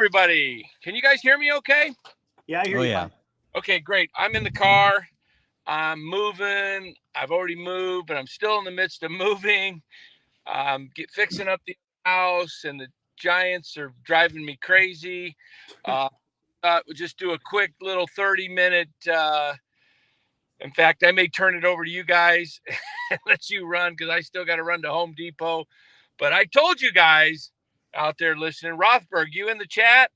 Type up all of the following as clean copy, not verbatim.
everybody. Can you guys hear me okay? Yeah, I hear you. Fine. Okay, great. I'm in the car. I'm moving. I've already moved, but I'm still in the midst of moving. Fixing up the house, and the Giants are driving me crazy. We'll just do a quick little 30-minute. In fact, I may turn it over to you guys and let you run because I still got to run to Home Depot. But I told you guys out there listening, Rothberg, you in the chat?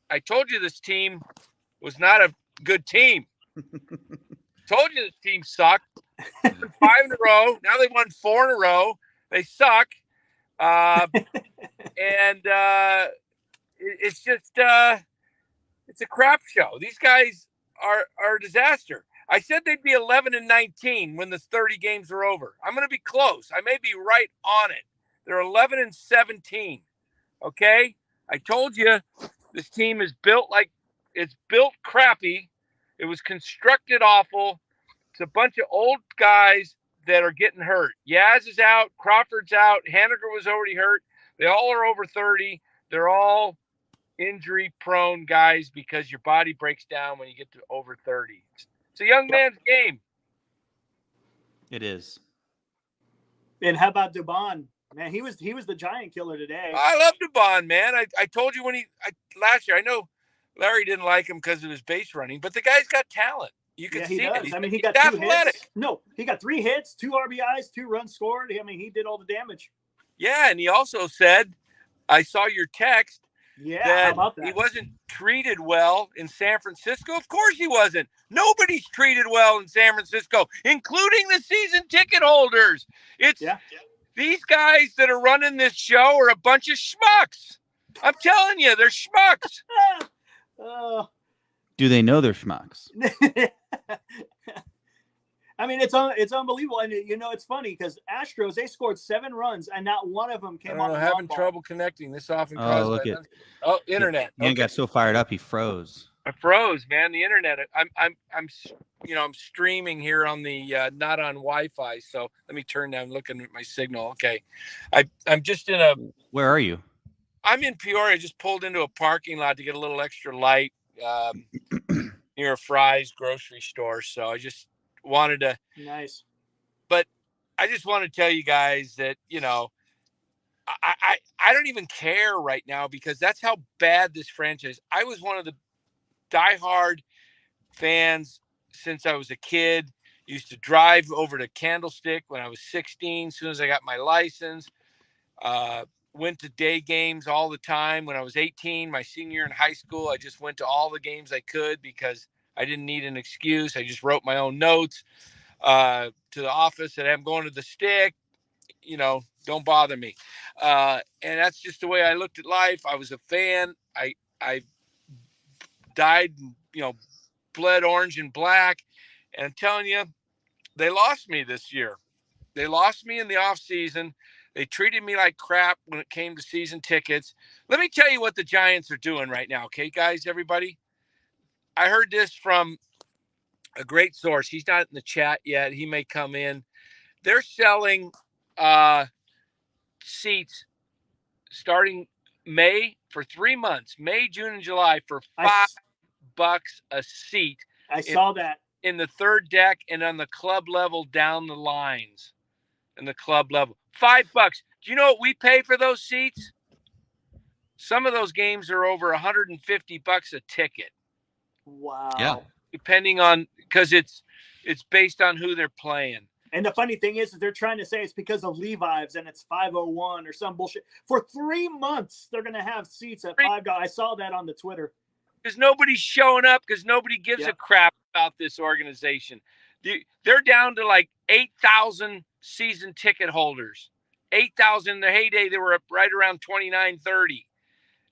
I told you this team was not a good team. Told you this team sucked. 5 in a row. Now they've won 4 in a row. They suck. It's just it's a crap show. These guys are a disaster. I said they'd be 11-19 when the 30 games are over. I'm going to be close. I may be right on it. They're 11-17. Okay? I told you this team is built crappy. It was constructed awful. It's a bunch of old guys that are getting hurt. Yaz is out. Crawford's out. Haniger was already hurt. They all are over 30. They're all injury-prone guys because your body breaks down when you get to over 30. It's a young man's game. It is. And how about Dubon? Man, he was the giant killer today. I love Dubon, man. I told you last year. I know Larry didn't like him because of his base running, but the guy's got talent. You can see it. I mean, he got 2 hits. No, he got 3 hits, 2 RBIs, 2 runs scored. I mean, he did all the damage. Yeah, and he also said, I saw your text. Yeah, that how about that? He wasn't treated well in San Francisco. Of course he wasn't. Nobody's treated well in San Francisco, including the season ticket holders. These guys that are running this show are a bunch of schmucks. I'm telling you, they're schmucks. Do they know they're schmucks? I mean, it's unbelievable. And, it's funny because Astros, they scored 7 runs, and not one of them came off the having trouble connecting. This often caused internet. Ian got so fired up, he froze. I froze, man. The internet. I'm streaming here on the not on Wi-Fi. So let me turn down. Looking at my signal. Okay, I'm just in a. Where are you? I'm in Peoria. I just pulled into a parking lot to get a little extra light near a Fry's grocery store. So I just wanted to. Nice. But I just want to tell you guys that I don't even care right now because that's how bad this franchise. I was one of the diehard fans since I was a kid. Used to drive over to Candlestick when I was 16. As soon as I got my license, went to day games all the time. When I was 18, my senior year in high school, I just went to all the games I could because I didn't need an excuse. I just wrote my own notes to the office that I'm going to the Stick. Don't bother me. And that's just the way I looked at life. I was a fan. I dyed, bled orange and black. And I'm telling you, they lost me this year. They lost me in the off season. They treated me like crap when it came to season tickets. Let me tell you what the Giants are doing right now. Okay, guys, everybody. I heard this from a great source. He's not in the chat yet. He may come in. They're selling seats starting May for 3 months, May, June, and July for $5 a seat. I saw that in the third deck and on the club level down the lines. In the club level, $5. Do you know what we pay for those seats? Some of those games are over $150 a ticket. Wow. Yeah. Depending on, because it's based on who they're playing. And the funny thing is they're trying to say it's because of Levi's and it's 501 or some bullshit. For 3 months, they're going to have seats at $5. I saw that on the Twitter. Because nobody's showing up because nobody gives a crap about this organization. They're down to like 8,000 season ticket holders. 8,000 in their heyday, they were up right around 29, 30.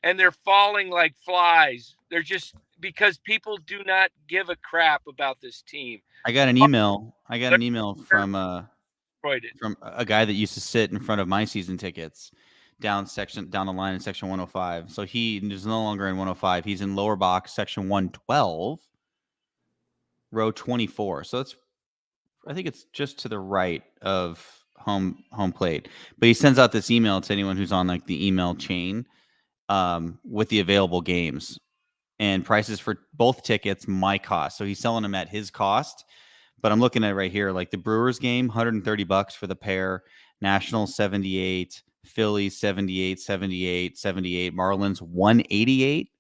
And they're falling like flies. They're just because people do not give a crap about this team. I got an email from a guy that used to sit in front of my season tickets down the line in section 105. So he is no longer in 105. He's in lower box section 112, row 24. So I think it's just to the right of home plate. But he sends out this email to anyone who's on like the email chain, with the available games and prices for both tickets, my cost. So he's selling them at his cost. But I'm looking at right here, like the Brewers game, $130 for the pair, Nationals 78, Phillies 78, 78, 78, Marlins 188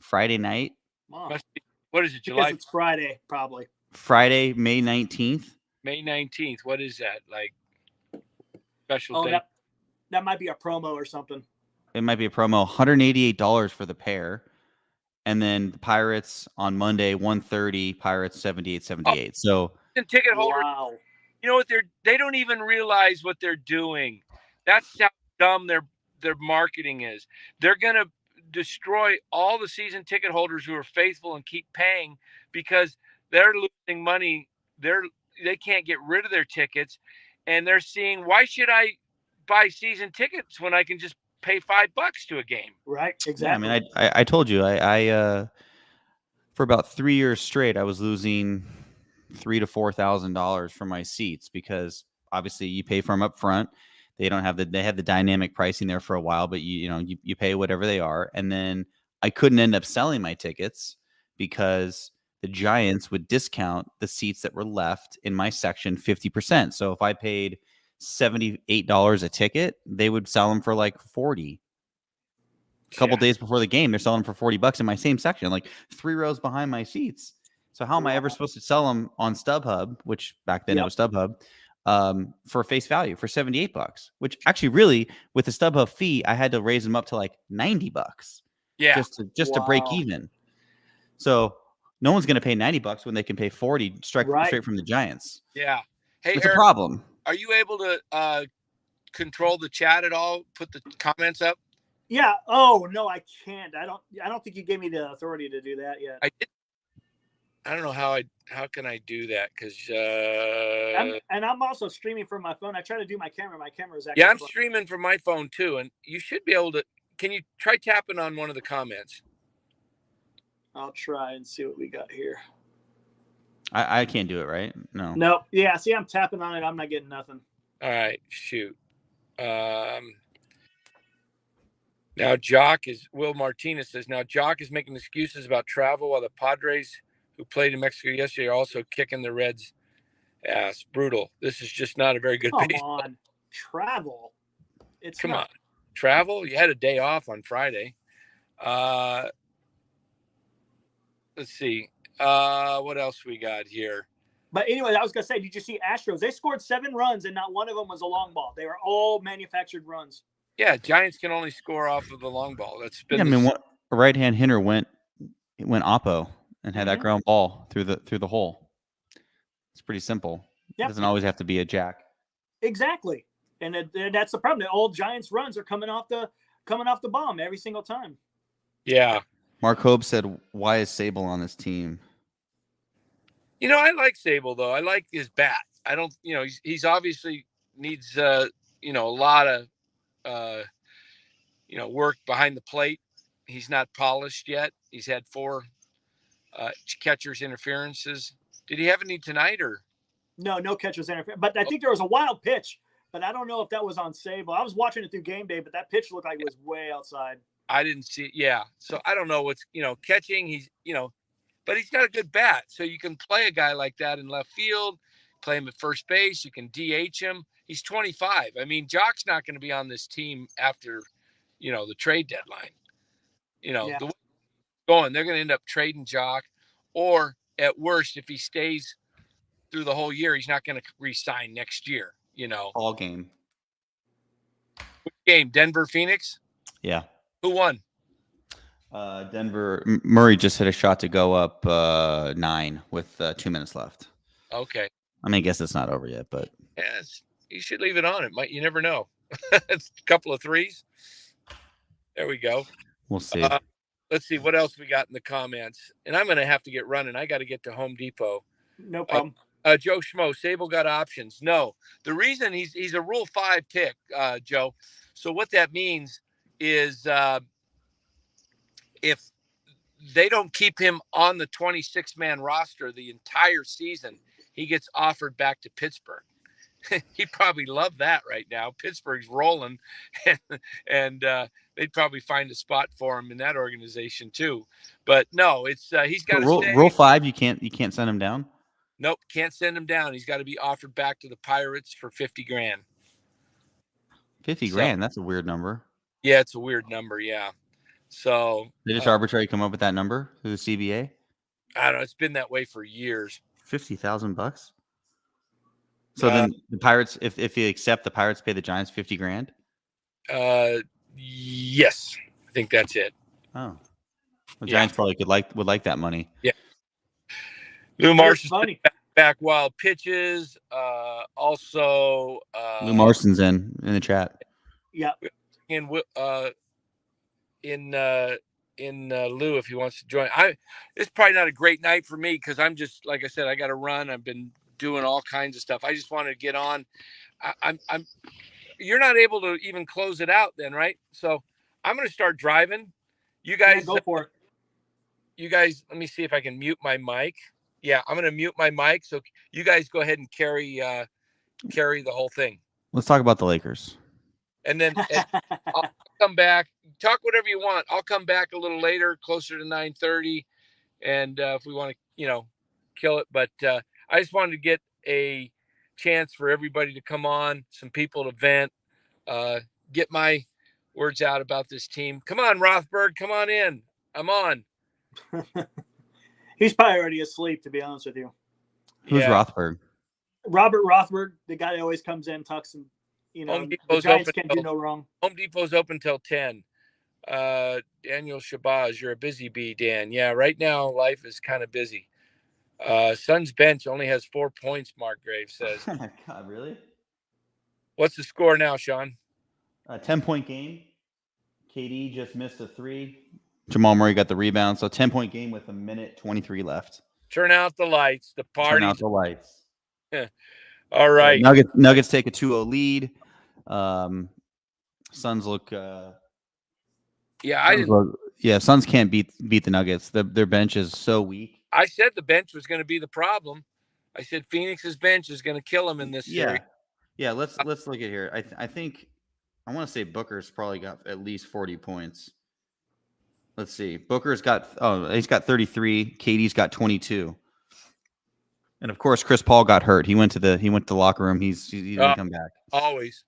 Friday night. What is it, July? Because it's Friday, probably. Friday, May 19th. May 19th. What is that? Like special day? That might be a promo or something. It might be a promo. $188 for the pair. And then the Pirates on Monday, 130, Pirates 78, 78. So ticket holders, you know what they don't even realize what they're doing. That's how dumb their marketing is. They're going to destroy all the season ticket holders who are faithful and keep paying because they're losing money. They can't get rid of their tickets, and they're seeing, why should I buy season tickets when I can just pay $5 to a game? Right. Exactly. Yeah, I mean, I told you, I for about 3 years straight, I was losing $3,000 to $4,000 for my seats because obviously you pay for them up front. They have the dynamic pricing there for a while, but you pay whatever they are. And then I couldn't end up selling my tickets because the Giants would discount the seats that were left in my section 50%. So if I paid $78 a ticket, they would sell them for like $40. A couple days before the game, they're selling them for $40 in my same section, like 3 rows behind my seats. So how am I ever supposed to sell them on StubHub, which back then it was StubHub, for face value for $78, which actually really with the StubHub fee, I had to raise them up to like $90. Yeah. Just to break even. So no one's going to pay $90 when they can pay $40 straight from the Giants. Yeah. Hey, it's Eric, a problem. Are you able to control the chat at all? Put the comments up? Yeah. Oh no, I can't. I don't think you gave me the authority to do that yet. I don't know how can I do that because I'm also streaming from my phone. I try to do my camera. My camera is actually I'm streaming from my phone too, and you should be able to. Can you try tapping on one of the comments? I'll try and see what we got here. I can't do it, right? No. No. Yeah. See, I'm tapping on it. I'm not getting nothing. All right. Shoot. Now Will Martinez says, now Jock is making excuses about travel while the Padres, who played in Mexico yesterday, are also kicking the Reds' ass. Brutal. This is just not a very good baseball. Come on. Travel. Come on. Travel? You had a day off on Friday. Let's see. What else we got here? But anyway, I was going to say, did you see Astros? They scored 7 runs, and not one of them was a long ball. They were all manufactured runs. Yeah, Giants can only score off of the long ball. That's been a right-hand hitter went oppo and had that ground ball through the hole. It's pretty simple. Yep. It doesn't always have to be a jack. Exactly, and that's the problem. The old Giants runs are coming off the bomb every single time. Yeah. Mark Hope said, "Why is Sable on this team?" I like Sable though. I like his bat. I don't. He's obviously needs a lot of work behind the plate. He's not polished yet. He's had 4 catcher's interferences. Did he have any tonight or? No catcher's interference. But I think there was a wild pitch, but I don't know if that was on Sable. I was watching it through game day, but that pitch looked like it was way outside. I didn't see it. Yeah. So I don't know what's, catching. He's, but he's got a good bat. So you can play a guy like that in left field, play him at first base. You can DH him. He's 25. I mean, Jock's not going to be on this team after, the trade deadline. The way it's going, they're going to end up trading Jock, or at worst, if he stays through the whole year, he's not going to re-sign next year. All game. Which game? Denver, Phoenix? Yeah. Who won? Denver. Murray just hit a shot to go up 9 with 2 minutes left. Okay. I mean, I guess it's not over yet, but yes, you should leave it on. It might. You never know. It's a couple of threes. There we go. We'll see. Let's see what else we got in the comments. And I'm going to have to get running. I got to get to Home Depot. No problem. Joe Schmo, Sable got options. No, the reason he's a Rule 5 pick, Joe. So what that means is if they don't keep him on the 26-man roster the entire season, he gets offered back to Pittsburgh. He probably loved that right now. Pittsburgh's rolling, and they'd probably find a spot for him in that organization too. But no, it's he's got to stay. Rule 5, you can't send him down. Nope, can't send him down. He's got to be offered back to the Pirates for $50,000. 50 grand. That's a weird number. Yeah, it's a weird number. Yeah. So they just arbitrarily come up with that number through the CBA. I don't know. It's been that way for years. $50,000. So then the Pirates, if you accept, the Pirates pay the Giants $50,000. Yes, I think that's it. Oh, the Giants probably would like that money. Yeah. Lou Marson's back wild pitches. Also, Lou Marson's in the chat. Yeah. In Lou, if he wants to join. It's probably not a great night for me because I'm just, like I said, I got to run. I've been doing all kinds of stuff. I just wanted to get on. You're not able to even close it out then, right? So I'm going to start driving. You guys go for it. You guys, let me see if I can mute my mic. Yeah, I'm going to mute my mic. So you guys go ahead and carry the whole thing. Let's talk about the Lakers. And then I'll come back, talk whatever you want. I'll come back a little later, closer to 9:30. And if we want to, kill it. But I just wanted to get a chance for everybody to come on, some people to vent, get my words out about this team. Come on, Rothberg, come on in. I'm on. He's probably already asleep, to be honest with you. Who's Rothberg? Robert Rothberg, the guy that always comes in, talks, and the Giants can't do no wrong. Home Depot's open till 10. Daniel Shabazz, you're a busy bee, Dan. Yeah, right now life is kind of busy. Suns bench only has 4 points, Mark Graves says. Oh my God, really? What's the score now, Sean? 10-point game. KD just missed a 3. Jamal Murray got the rebound. So 10-point game with 1:23 left. Turn out the lights. The party. Turn out the lights. All right. Nuggets take a 2-0 lead. Suns look. Suns can't beat the Nuggets. Their bench is so weak. I said the bench was going to be the problem. I said Phoenix's bench is going to kill them in this series. Yeah. Let's look at here. I think I want to say Booker's probably got at least 40 points. Let's see. Booker's got he's got 33. KD's got 22. And of course, Chris Paul got hurt. He went to the locker room. He's gonna come back. Always.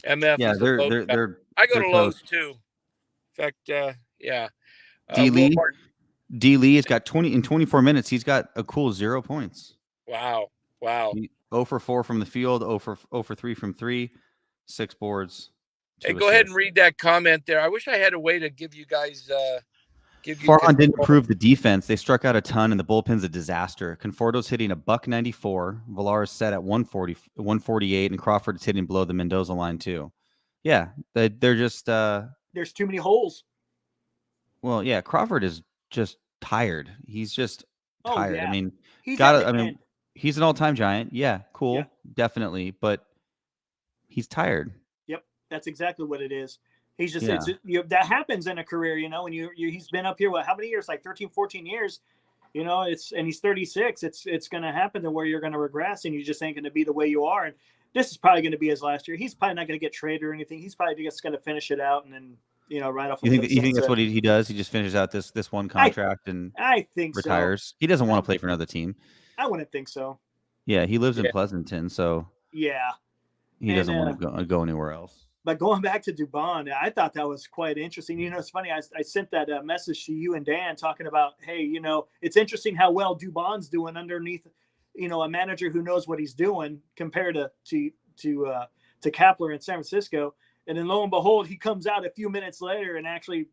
MF. Yeah, they're. I go to Lowe's too. In fact, yeah. D. Lee has got 20 in 24 minutes. He's got a cool 0 points. Wow. 0 for 4 from the field. 0 for 3 from 3. 6 boards. Hey, go ahead and read that comment there. I wish I had a way to give you guys. Farhan didn't improve the defense. They struck out a ton, and the bullpen's a disaster. Conforto's hitting $194. Villar's set at 148, and Crawford is hitting below the Mendoza line too. Yeah, they're just. There's too many holes. Well, yeah, Crawford is just tired. He's just tired. Yeah. I mean, he's he's an all-time Giant. Yeah, cool, definitely, but he's tired. Yep, that's exactly what it is. He's just that happens in a career, when he's been up here how many years? Like 13, 14 years. And he's 36. It's going to happen to where you're going to regress and you just ain't going to be the way you are. And this is probably going to be his last year. He's probably not going to get traded or anything. He's probably just going to finish it out and then right off. You think that's what he does? He just finishes out this one contract and I think retires. So. He doesn't want to play for another team. I wouldn't think so. Yeah, he lives in Pleasanton, so yeah, he doesn't want to go anywhere else. But going back to Dubon, I thought that was quite interesting. It's funny. I sent that message to you and Dan talking about, hey, it's interesting how well Dubon's doing underneath, a manager who knows what he's doing compared to Kapler in San Francisco. And then lo and behold, he comes out a few minutes later and actually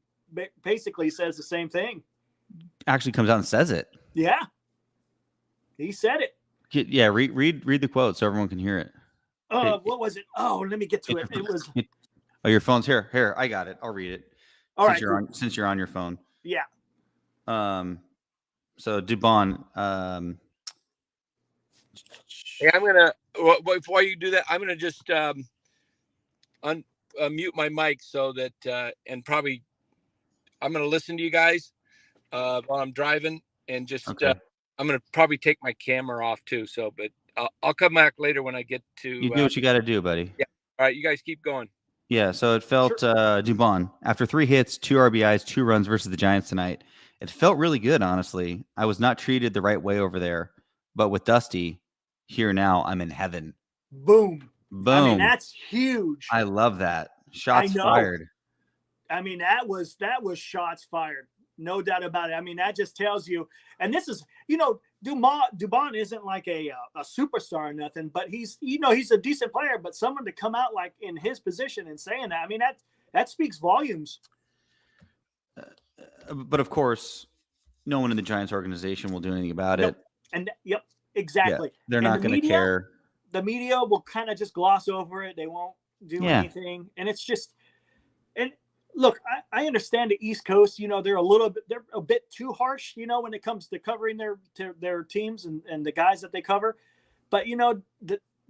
basically says the same thing. Actually comes out and says it. Yeah. He said it. Yeah. Read the quote so everyone can hear it. What was it? Oh, let me get to it. It was. Oh, your phone's here. Here, I got it. I'll read it. All right. Since you're on your phone. Yeah. So Dubon. Hey, I'm gonna. Before you do that, I'm gonna just mute my mic so that and probably I'm gonna listen to you guys while I'm driving and just. Okay. I'm gonna probably take my camera off too. So, but I'll come back later when I get to. You do what you got to do, buddy. Yeah. All right, you guys keep going. Yeah, so it felt Dubon after 3 hits, 2 RBIs, 2 runs versus the Giants tonight. It felt really good, honestly. I was not treated the right way over there, but with Dusty here now, I'm in heaven. Boom. Boom. I mean, that's huge. I love that. Shots fired. I mean, that was shots fired. No doubt about it. I mean, that just tells you, and this is, Dubon isn't like a superstar or nothing, but he's a decent player, but someone to come out like in his position and saying that, I mean, that speaks volumes. But of course, no one in the Giants organization will do anything about it. And exactly. Yeah, they're not going to care. The media will kind of just gloss over it. They won't do anything. And it's just, and look, I understand the East Coast, they're a bit too harsh, when it comes to covering their teams and the guys that they cover. But,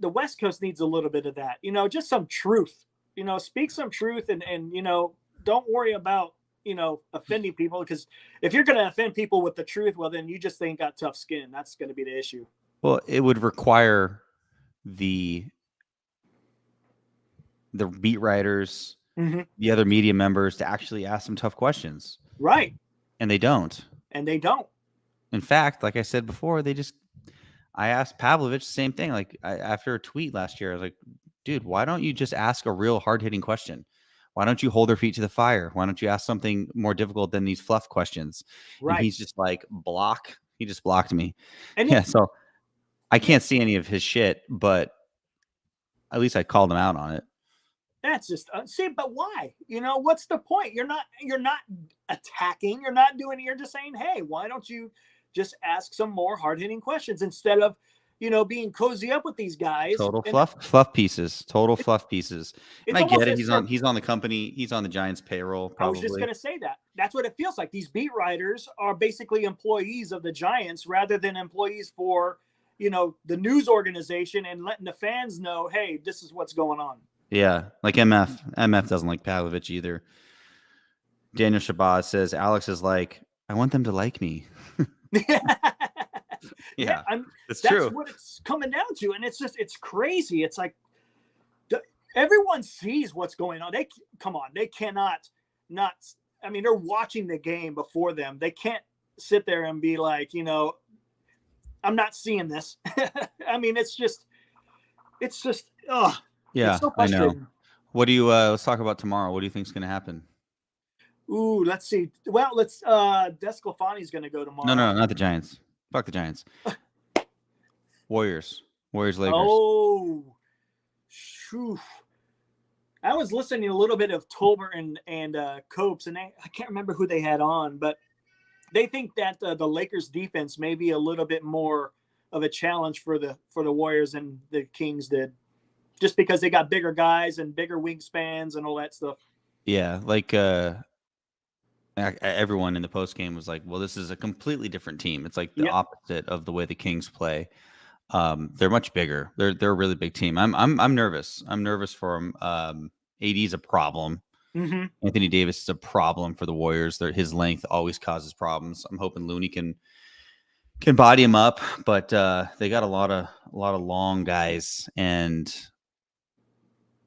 the West Coast needs a little bit of that, just some truth, speak some truth and don't worry about, offending people, because if you're going to offend people with the truth, well, then you just ain't got tough skin. That's going to be the issue. Well, it would require the beat writers, the other media members to actually ask some tough questions. Right. And they don't. In fact, like I said before, I asked Pavlovich the same thing. Like after a tweet last year, I was like, dude, why don't you just ask a real hard-hitting question? Why don't you hold their feet to the fire? Why don't you ask something more difficult than these fluff questions? Right. And he's just like, block. He just blocked me. And so I can't see any of his shit, but at least I called him out on it. That's just but why? What's the point? You're not attacking. You're not doing it. You're just saying, hey, why don't you just ask some more hard-hitting questions instead of, being cozy up with these guys. Total fluff pieces. And I get it. He's on the company. He's on the Giants payroll. Probably. I was just going to say that. That's what it feels like. These beat writers are basically employees of the Giants rather than employees for, the news organization and letting the fans know, hey, this is what's going on. Yeah. Like MF doesn't like Pavlovich either. Daniel Shabazz says, Alex is like, I want them to like me. Yeah, that's true. That's what it's coming down to. And it's crazy. It's like everyone sees what's going on. They cannot not. I mean, they're watching the game before them. They can't sit there and be like, I'm not seeing this. I mean, it's just, oh, yeah, it's so I know. What do you, let's talk about tomorrow. What do you think is going to happen? Ooh, let's see. Well, Desclafani's going to go tomorrow. No, not the Giants. Fuck the Giants. Warriors, Lakers. Oh, shoo. I was listening a little bit of Tolbert and Copes, and I can't remember who they had on, but they think that the Lakers defense may be a little bit more of a challenge for the Warriors than the Kings did, just because they got bigger guys and bigger wingspans and all that stuff. Yeah, like everyone in the post game was like, well, this is a completely different team. It's like the opposite of the way the Kings play. They're much bigger. They're a really big team. I'm nervous. I'm nervous for them. AD is a problem. Mm-hmm. Anthony Davis is a problem for the Warriors. His length always causes problems. I'm hoping Looney can body him up, but they got a lot of long guys, and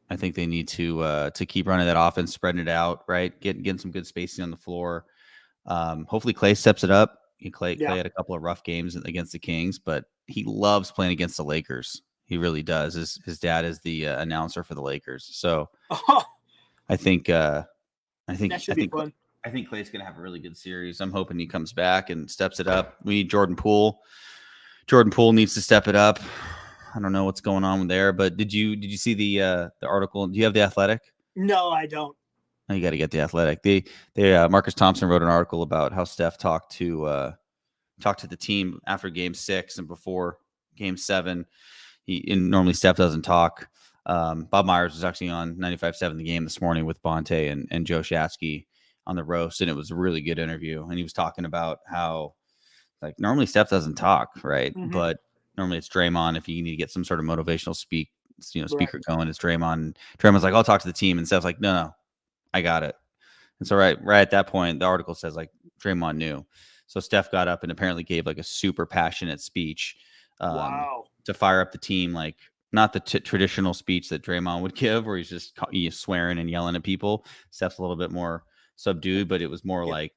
I think they need to keep running that offense, spreading it out, right? Getting some good spacing on the floor. Hopefully Klay steps it up. Klay had a couple of rough games against the Kings, but he loves playing against the Lakers. He really does. His dad is the announcer for the Lakers, so I think that should be fun. I think Klay's going to have a really good series. I'm hoping he comes back and steps it up. We need Jordan Poole. Jordan Poole needs to step it up. I don't know what's going on there, but did you see the article? Do you have The Athletic? No, I don't. Oh, you got to get The Athletic. They Marcus Thompson wrote an article about how Steph talked to the team after Game 6 and before Game 7. Normally Steph doesn't talk. Bob Myers was actually on 95.7 The Game this morning with Bonte and Joe Shatsky on the roast, and it was a really good interview. And he was talking about how, like, normally Steph doesn't talk, right? Mm-hmm. But normally it's Draymond. If you need to get some sort of motivational speaker going, it's Draymond. Draymond's like, I'll talk to the team, and Steph's like, no, I got it. And so right at that point, the article says like Draymond knew. So Steph got up and apparently gave like a super passionate speech. Wow. to fire up the team, like not the traditional speech that Draymond would give, where he's just swearing and yelling at people. Steph's a little bit more subdued, but it was more like,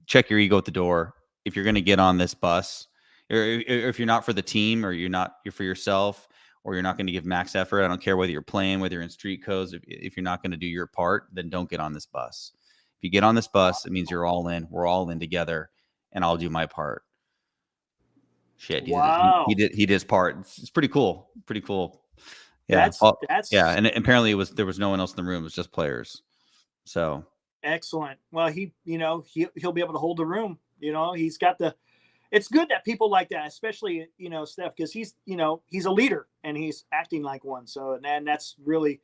check your ego at the door. If you're going to get on this bus, or if you're not for the team, or you're for yourself, or you're not going to give max effort, I don't care whether you're playing, whether you're in street codes. If you're not going to do your part, then don't get on this bus. If you get on this bus, it means you're all in. We're all in together, and I'll do my part. Shit, he did his part. It's pretty cool. Pretty cool. Yeah, yeah. And apparently there was no one else in the room. It was just players. So excellent. Well, he'll be able to hold the room. He's got it's good that people like that, especially, Steph, because he's a leader and he's acting like one. So, and that's really,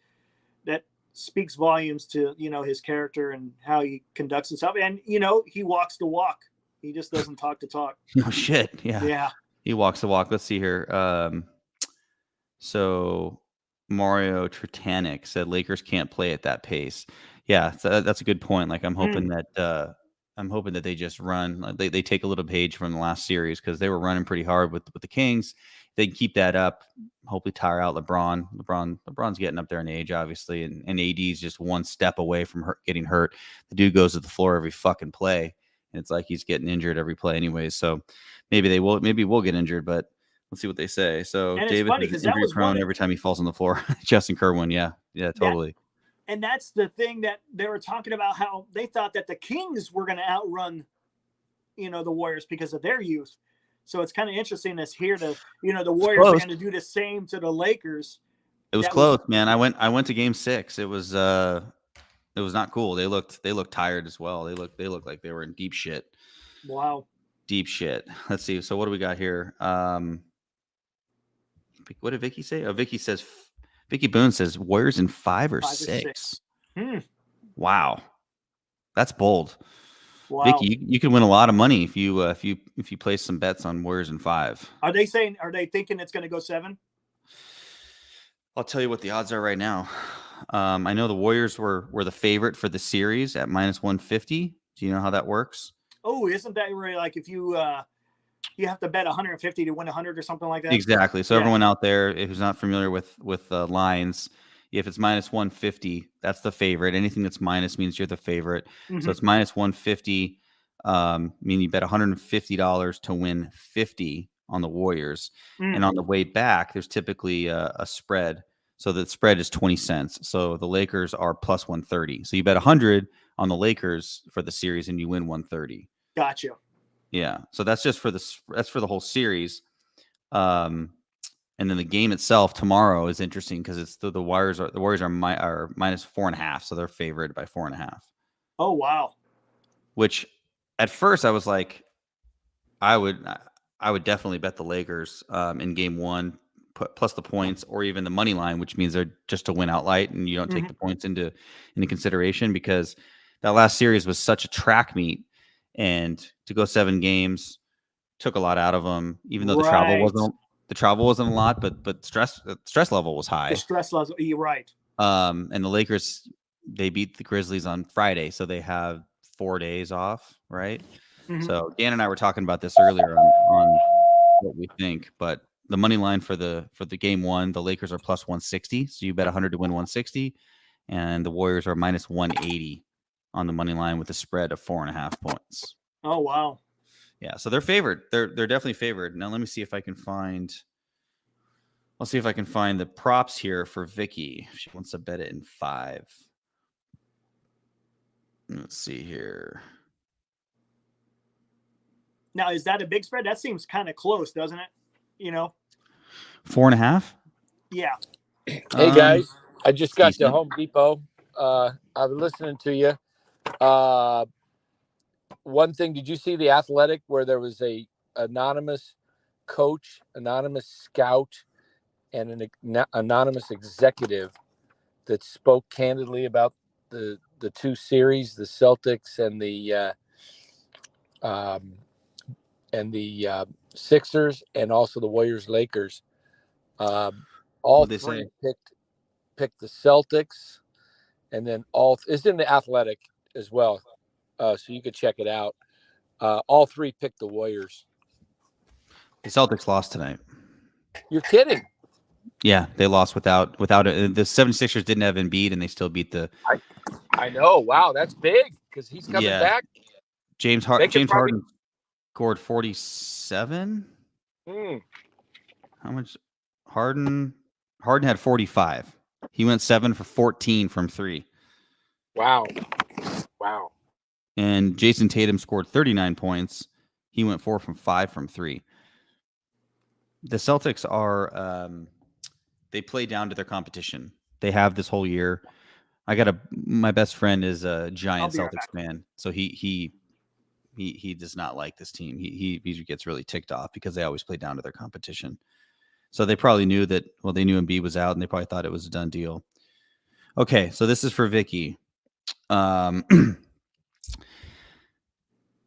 that speaks volumes to, his character and how he conducts himself. And, he walks the walk. He just doesn't talk the talk. No shit. Yeah. Yeah. He walks the walk. Let's see here. So Mario Tritanic said Lakers can't play at that pace. Yeah, so that's a good point. Like I'm hoping that they just run. They take a little page from the last series, because they were running pretty hard with the Kings. They can keep that up. Hopefully tire out LeBron. LeBron's getting up there in age, obviously, and AD's just one step away from getting hurt. The dude goes to the floor every fucking play, and it's like he's getting injured every play anyways. So maybe we'll get injured, but let's see what they say. So David is injury prone every time he falls on the floor. Justin Kerwin, yeah, totally. And that's the thing that they were talking about, how they thought that the Kings were going to outrun, the Warriors because of their youth. So it's kind of interesting to hear the Warriors are going to do the same to the Lakers. It was close, man. I went to Game 6. It was not cool. They looked tired as well. They looked like they were in deep shit. Wow. Deep shit. Let's see. So what do we got here? What did Vicky say? Oh, Vicky Boone says Warriors in 5 or 6. Wow, that's bold. Wow. Vicky, you can win a lot of money if you place some bets on Warriors in 5. Are they thinking it's going to go 7? I'll tell you what the odds are right now. I know the Warriors were the favorite for the series at -150. Do you know how that works? Oh, isn't that really like if you have to bet 150 to win 100 or something like that? Exactly. So everyone out there who's not familiar with lines, if it's -150, that's the favorite. Anything that's minus means you're the favorite. Mm-hmm. So it's -150. Mean you bet $150 to win 50 on the Warriors. Mm-hmm. And on the way back, there's typically a spread. So the spread is 20 cents. So the Lakers are +130. So you bet 100 on the Lakers for the series and you win 130. Gotcha. Yeah. So that's just for the whole series. And then the game itself tomorrow is interesting because it's the Warriors are -4.5, so they're favored by 4.5. Oh wow! Which at first I was like, I would definitely bet the Lakers in game 1 plus the points or even the money line, which means they're just to win outright and you don't take the points into consideration, because that last series was such a track meet, and to go 7 games took a lot out of them, even though the travel wasn't a lot, but stress level was high. The stress level, you're right. And the Lakers, they beat the Grizzlies on Friday, so they have 4 days off, right? Mm-hmm. So Dan and I were talking about this earlier on what we think, but the money line for the game 1, the Lakers are +160, so you bet 100 to win 160, and the Warriors are -180 on the money line with a spread of 4.5 points. Oh wow! Yeah, so they're favored. They're definitely favored. Now let me see if I can find. I'll see if I can find the props here for Vicky if she wants to bet it in 5. Let's see here. Now, is that a big spread? That seems kind of close, doesn't it? 4.5. Yeah. Hey guys, I just got to Home Depot. I was listening to you. One thing, did you see The Athletic where there was a anonymous coach, anonymous scout, and an anonymous executive that spoke candidly about the 2 series, the Celtics and the Sixers, and also the Warriors Lakers. All three picked the Celtics, and then it's in The Athletic as well. So you could check it out. All 3 picked the Warriors. The Celtics lost tonight. You're kidding. Yeah, they lost without it. The 76ers didn't have Embiid, and they still beat the. I know. Wow, that's big because he's coming back. James Harden scored 47. How much? Harden had 45. He went 7 for 14 from 3. Wow. And Jason Tatum scored 39 points. He went 4 from 5 from 3. The Celtics are they play down to their competition. They have this whole year. My best friend is a giant Celtics fan, so he does not like this team. He gets really ticked off because they always play down to their competition. So they probably knew that. Well, they knew Embiid was out, and they probably thought it was a done deal. Okay, so this is for Vicky.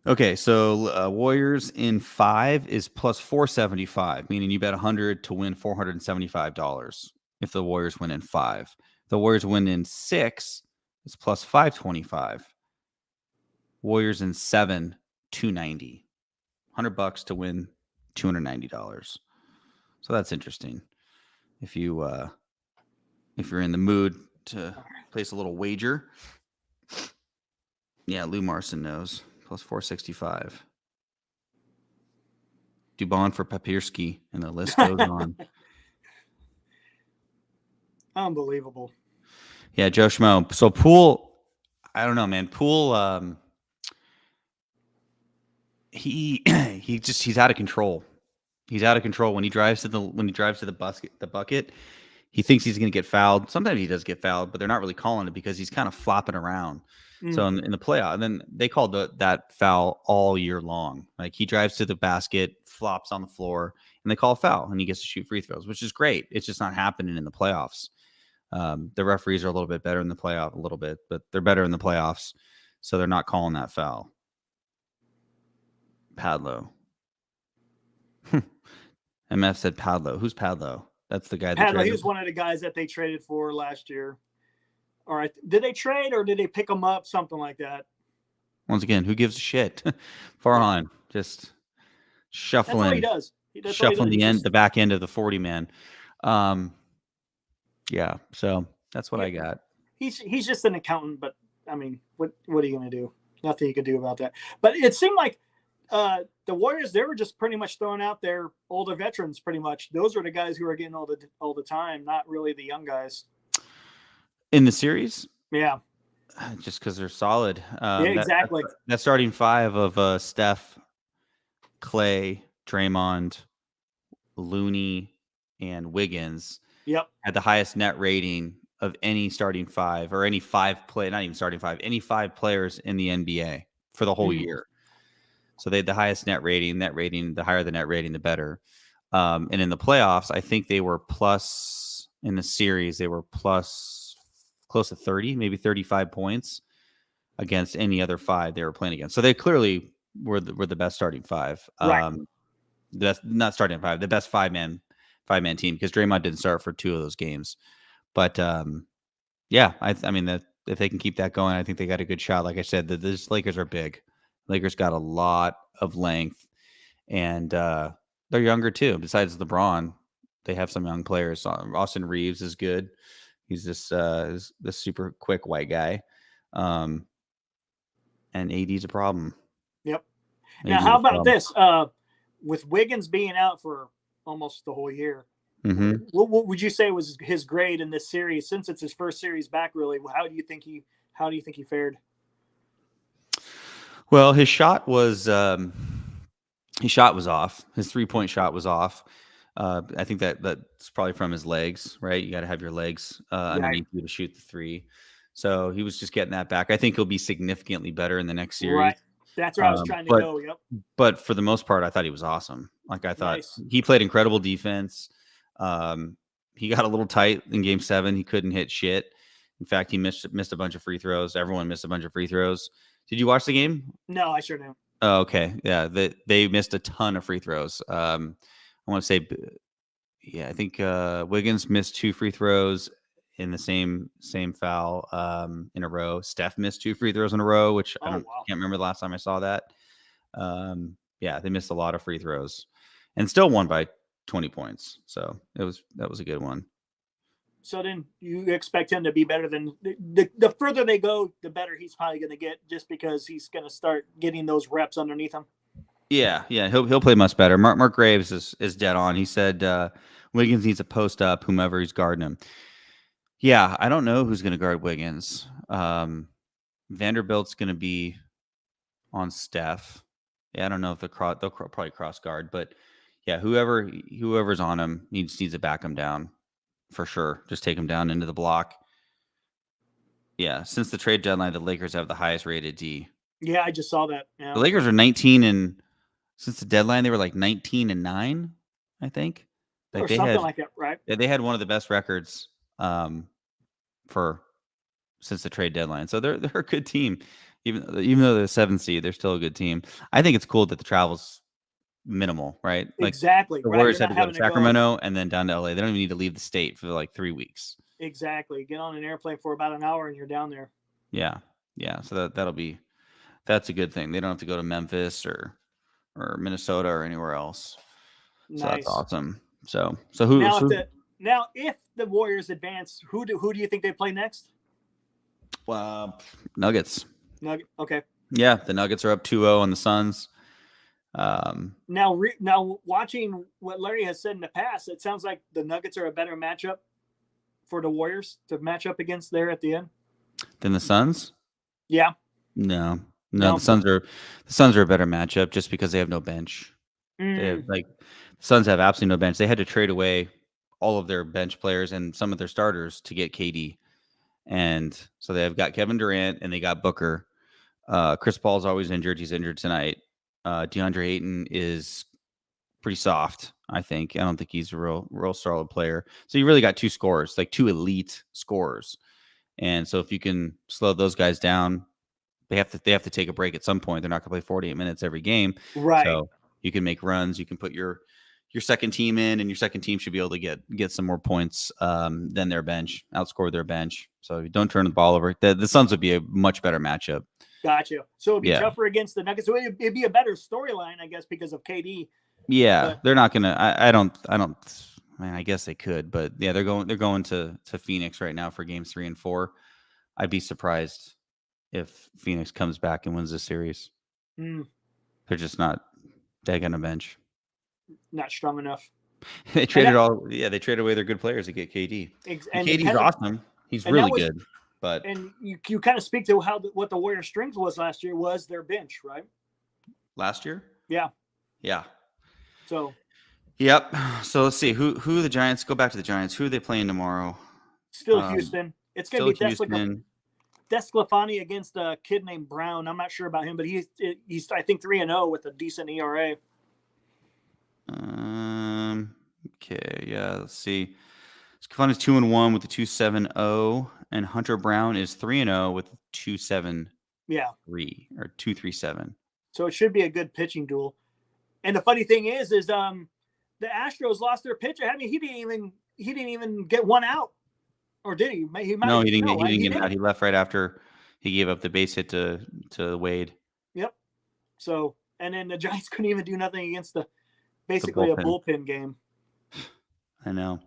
Okay, so Warriors in 5 is plus 475, meaning you bet 100 to win $475 if the Warriors win in 5. The Warriors win in 6 is plus 525. Warriors in 7, $290. $100 to win $290. So that's interesting. If you're in the mood to place a little wager. Yeah, Lou Marson knows. Plus 465. Dubon for Papirski, and the list goes on. Unbelievable. Yeah, Joe Schmo. So Poole, I don't know, man. Poole, he's out of control. He's out of control when he drives to the bucket. He thinks he's going to get fouled. Sometimes he does get fouled, but they're not really calling it because he's kind of flopping around. So in the playoff, and then they called that foul all year long. Like he drives to the basket, flops on the floor, and they call a foul, and he gets to shoot free throws, which is great. It's just not happening in the playoffs. The referees are a little bit better in the playoff, but they're better in the playoffs, so they're not calling that foul. Padlo. MF said Padlo. Who's Padlo? That's the guy. Padlo, he was one of the guys that they traded for last year. All right. Did they trade or did they pick him up? Something like that. Once again, who gives a shit? Farhan just shuffling. That's all he does. Shuffling the back end of the 40 man. Yeah. So that's what I got. He's just an accountant, but I mean, what are you going to do? Nothing you can do about that. But it seemed like the Warriors, they were just pretty much throwing out their older veterans. Pretty much, those were the guys who were getting all the time, not really the young guys. In the series? Yeah. Just because they're solid. Yeah, exactly. That starting 5 of Steph, Clay, Draymond, Looney, and Wiggins had the highest net rating of any starting 5 or any 5 play, not even starting 5, any 5 players in the NBA for the whole year. So they had the highest net rating, the higher the net rating, the better. And in the playoffs, I think they were plus, in the series, they were plus close to 30, maybe 35 points against any other 5 they were playing against. So they clearly were the best starting 5. Right. Not starting 5, the best 5-man team, because Draymond didn't start for 2 of those games. But yeah, I mean that if they can keep that going, I think they got a good shot. Like I said, the Lakers are big. Lakers got a lot of length, and they're younger too. Besides LeBron, they have some young players. Austin Reeves is good. He's this super quick white guy, and AD's a problem. Yep. Now, how about this? With Wiggins being out for almost the whole year, what would you say was his grade in this series? Since it's his first series back, really, how do you think he fared? Well, his shot was off. His 3-point shot was off. I think that's probably from his legs, right? You got to have your legs underneath you to shoot the 3. So he was just getting that back. I think he'll be significantly better in the next series. Right. That's where I was trying to go. Yep. But for the most part, I thought he was awesome. Like I thought he played incredible defense. He got a little tight in Game 7. He couldn't hit shit. In fact, he missed a bunch of free throws. Everyone missed a bunch of free throws. Did you watch the game? No, I sure didn't. Oh, okay. Yeah, they missed a ton of free throws. I want to say, yeah, I think Wiggins missed 2 free throws in the same foul in a row. Steph missed 2 free throws in a row, which can't remember the last time I saw that. Yeah, they missed a lot of free throws. and still won by 20 points. So that was a good one. So then you expect him to be better than the further they go, the better he's probably going to get, just because he's going to start getting those reps underneath him. Yeah, he'll play much better. Mark Graves is dead on. He said Wiggins needs to post up whomever he's guarding him. Yeah, I don't know who's going to guard Wiggins. Vanderbilt's going to be on Steph. Yeah, I don't know if they'll probably cross guard, but yeah, whoever's on him needs to back him down for sure. Just take him down into the block. Yeah, since the trade deadline, the Lakers have the highest rated D. Yeah, I just saw that. Yeah. The Lakers are 19 and since the deadline they were like 19-9, I think. Like, or something like that, right? Yeah, they had one of the best records since the trade deadline. So they're a good team. Even though they're 7th seed, they're still a good team. I think it's cool that the travel's minimal, right? Like, exactly. The Warriors had to go to Sacramento and then down to LA. They don't even need to leave the state for like 3 weeks. Exactly. Get on an airplane for about an hour and you're down there. Yeah. So that's a good thing. They don't have to go to Memphis or Minnesota or anywhere else. Nice. So that's awesome. So who now if the Warriors advance, who do you think they play next? Nuggets. Okay. Yeah, the Nuggets are up 2-0 on the Suns. Now watching what Larry has said in the past, it sounds like the Nuggets are a better matchup for the Warriors to match up against there at the end than the Suns. Yeah. No. The Suns are a better matchup just because they have no bench. They have, the Suns have absolutely no bench. They had to trade away all of their bench players and some of their starters to get KD. And so they've got Kevin Durant and they got Booker. Chris Paul's always injured. He's injured tonight. DeAndre Ayton is pretty soft, I think. I don't think he's a real solid player. So you really got two scorers, like two elite scorers. And so if you can slow those guys down, they have to take a break at some point. They're not going to play 48 minutes every game. Right. So you can make runs. You can put your second team in, and your second team should be able to get some more points than their bench, outscore their bench. So if you don't turn the ball over, the Suns would be a much better matchup. Gotcha. So it'd be tougher against the Nuggets. So it'd be a better storyline, I guess, because of KD. Yeah, they're not gonna. I don't. I guess they could, but yeah, they're going to Phoenix right now for games 3 and 4. I'd be surprised if Phoenix comes back and wins this series. They're just not. They're gonna bench. Not strong enough. They traded They traded away their good players to get KD. And KD's awesome. He's really good. But you kind of speak to what the Warriors' strength was last year was their bench, right? Last year? Yeah. So. Yep. So let's see who the Giants. Go back to the Giants. Who are they playing tomorrow? Still Houston. It's going to be Desclafani against a kid named Brown. I'm not sure about him, but he's I think 3-0 with a decent ERA. Okay. Yeah. Let's see. Desclafani's 2-1 with the 2.70, and Hunter Brown is 3-0 with 2.73. Yeah. 2.37. So it should be a good pitching duel. And the funny thing is the Astros lost their pitcher. I mean, he didn't even get one out, or did he? He didn't get out. He left right after he gave up the base hit to Wade. Yep. So, and then the Giants couldn't even do nothing against basically a bullpen game. I know.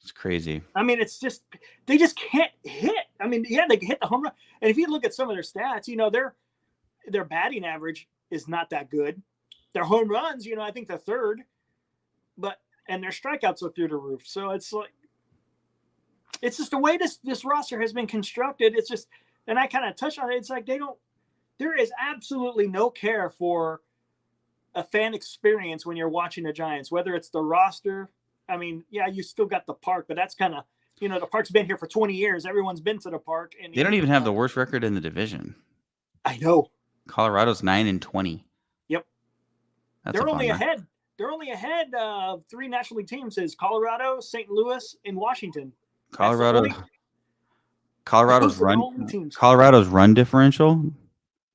It's crazy. I mean, they just can't hit. I mean, yeah, they can hit the home run. And if you look at some of their stats, their batting average is not that good. Their home runs, I think they're third, and their strikeouts are through the roof. So it's just the way this roster has been constructed. It's just, and I kind of touched on it. It's like there is absolutely no care for a fan experience when you're watching the Giants, whether it's the roster. I mean, yeah, you still got the park, but that's kind of, the park's been here for 20 years. Everyone's been to the park. And they don't even have the worst record in the division. I know. Colorado's 9-20. Yep. They're only ahead. They're only ahead of 3 National League teams: is Colorado, St. Louis, and Washington. Colorado's run differential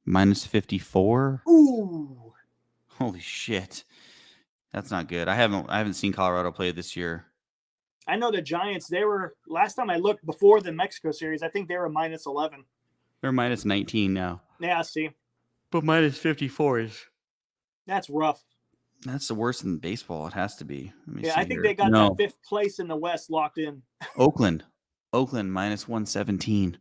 -54. Ooh. Holy shit. That's not good. I haven't seen Colorado play this year. I know the Giants, they were, last time I looked before the Mexico series, I think they were -11. They're -19 now. Yeah, see. But -54 is. That's rough. That's the worst in baseball. It has to be. Yeah, I think they got that 5th place in the West locked in. Oakland minus 117.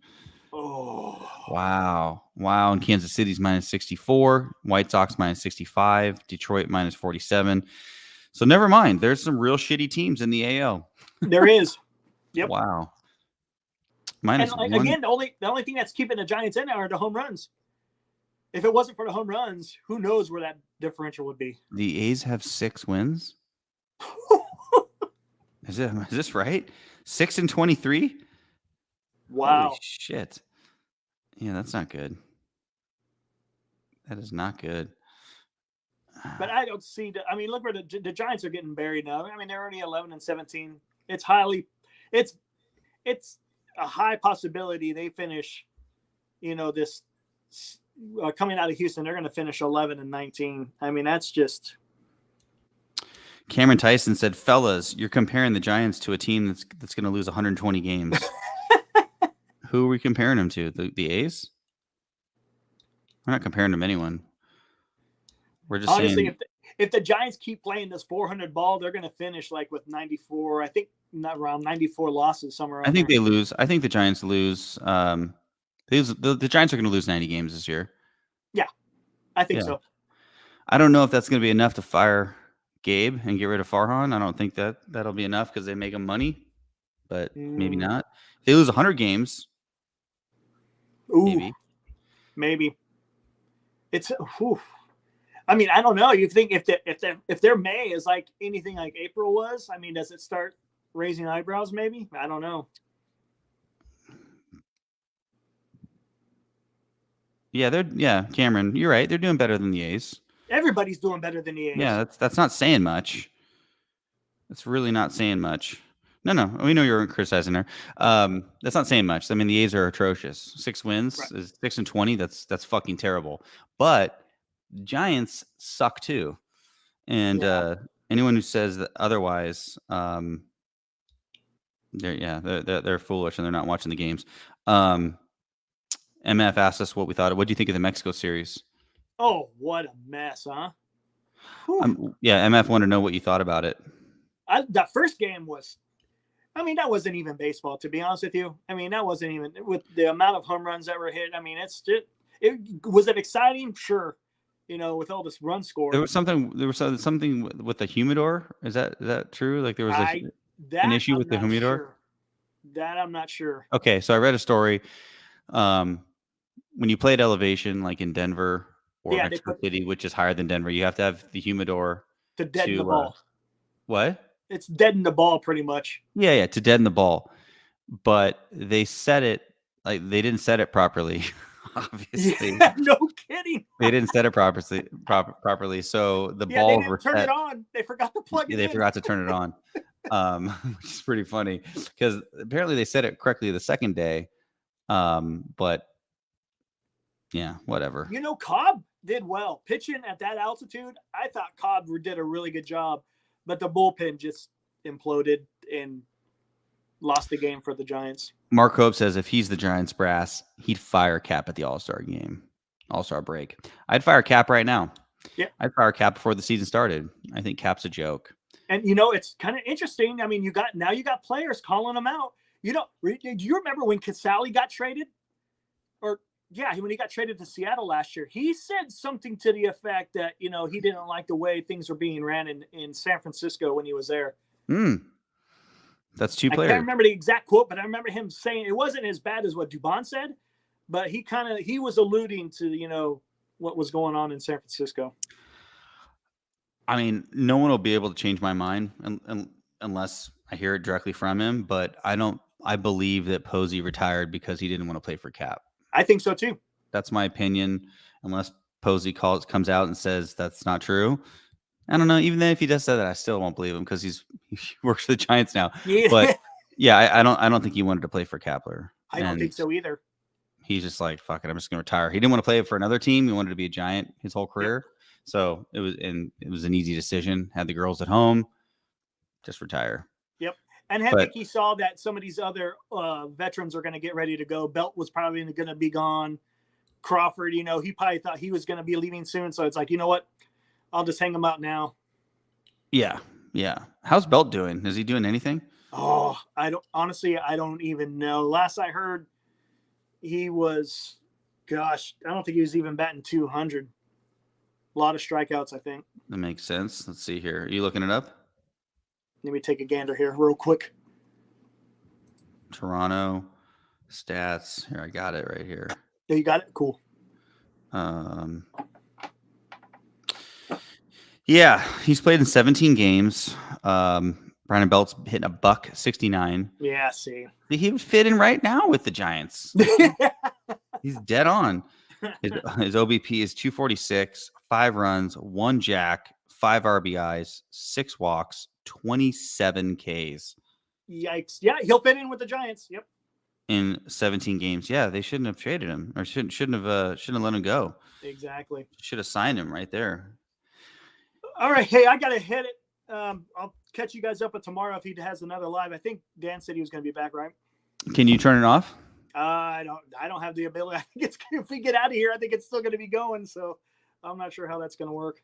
Oh, wow. And Kansas City's minus 64. White Sox minus 65. Detroit minus 47. So never mind. There's some real shitty teams in the AL. There is. Yep. Wow. Minus and again, the only thing that's keeping the Giants in there are the home runs. If it wasn't for the home runs, who knows where that differential would be? The A's have 6 wins. Is this right? 6-23. Wow. Holy shit. Yeah, that's not good. That is not good. But I don't see I mean, look where the Giants are getting buried now. I mean, they're already 11-17. It's a high possibility they finish, this coming out of Houston, they're going to finish 11-19. I mean, that's just. Cameron Tyson said, "Fellas, you're comparing the Giants to a team that's going to lose 120 games." Who are we comparing them to? The A's? We're not comparing them to anyone. We're just honestly saying, if the Giants keep playing this 400 ball, they're going to finish like with 94. I think not around 94 losses somewhere. I think they lose. I think the Giants lose. The Giants are going to lose 90 games this year. Yeah, I think so. I don't know if that's going to be enough to fire Gabe and get rid of Farhan. I don't think that'll be enough because they make them money, but maybe not. If they lose 100 games, maybe. It's. Whew. I mean, I don't know. You think if their May is like anything like April was? I mean, does it start raising eyebrows? Maybe. I don't know. Yeah, Cameron, you're right. They're doing better than the A's. Everybody's doing better than the A's. Yeah, that's not saying much. That's really not saying much. No, we know you're criticizing her. That's not saying much. I mean, the A's are atrocious. 6 wins is 6-20. That's fucking terrible. But Giants suck too, and anyone who says that otherwise, they're foolish and they're not watching the games. MF asked us what we thought. What do you think of the Mexico series? Oh, what a mess, huh? MF wanted to know what you thought about it. That first game was, I mean, that wasn't even baseball, to be honest with you. I mean, that wasn't even with the amount of home runs that were hit. I mean, was it exciting? Sure. With all this run score. There was something with the humidor. Is that true? Like there was an issue with the humidor? Sure. That I'm not sure. Okay, so I read a story. When you play at elevation, like in Denver or Mexico City, which is higher than Denver, you have to have the humidor to deaden the ball. What? It's deaden the ball pretty much. Yeah, to deaden the ball. But they set it like they didn't set it properly. Obviously, yeah, no kidding. They didn't set it properly, so the balls were turn it on. They forgot to plug it in. They forgot to turn it on, which is pretty funny because apparently they set it correctly the second day, but yeah, whatever. Cobb did well pitching at that altitude. I thought Cobb did a really good job, but the bullpen just imploded and lost the game for the Giants. Mark Hope says if he's the Giants brass, he'd fire Cap at the All-Star break. I'd fire Cap right now. Yeah, I'd fire Cap before the season started. I think Cap's a joke. And it's kind of interesting. I mean, you got players calling him out. Do you remember when Casale got traded? When he got traded to Seattle last year, he said something to the effect that he didn't like the way things were being ran in San Francisco when he was there. That's 2 players. I can't remember the exact quote, but I remember him saying it wasn't as bad as what Dubon said, but he was alluding to, what was going on in San Francisco. I mean, no one will be able to change my mind unless I hear it directly from him, but I believe that Posey retired because he didn't want to play for Cap. I think so too. That's my opinion, unless Posey comes out and says that's not true. I don't know. Even then, if he does say that, I still won't believe him because he works for the Giants now. Yeah. But yeah, I don't think he wanted to play for Kapler. I don't think so either. He's just like, fuck it, I'm just gonna retire. He didn't want to play for another team. He wanted to be a Giant his whole career. Yep. So it was an easy decision. Had the girls at home, just retire. Yep. And I think he saw that some of these other veterans are going to get ready to go. Belt was probably going to be gone. Crawford, he probably thought he was going to be leaving soon. So it's like, you know what? I'll just hang him out now. Yeah. Yeah. How's Belt doing? Is he doing anything? Oh, I don't even know. Last I heard, he was, gosh, I don't think he was even batting 200. A lot of strikeouts, I think. That makes sense. Let's see here. Are you looking it up? Let me take a gander here real quick. Toronto stats. Here, I got it right here. Yeah, you got it? Cool. Yeah, he's played in 17 games. Brandon Belt's hitting a .169. Yeah, see. He would fit in right now with the Giants. He's dead on. His OBP is 246, 5 runs, 1 jack, 5 RBIs, 6 walks, 27 Ks. Yikes. Yeah, he'll fit in with the Giants. Yep. In 17 games. Yeah, they shouldn't have traded him, or shouldn't have let him go. Exactly. Should have signed him right there. All right. Hey, I got to hit it. I'll catch you guys up at tomorrow if he has another live. I think Dan said he was going to be back, right? Can you turn it off? I don't have the ability. I think it's, if we get out of here, I think it's still going to be going. So I'm not sure how that's going to work.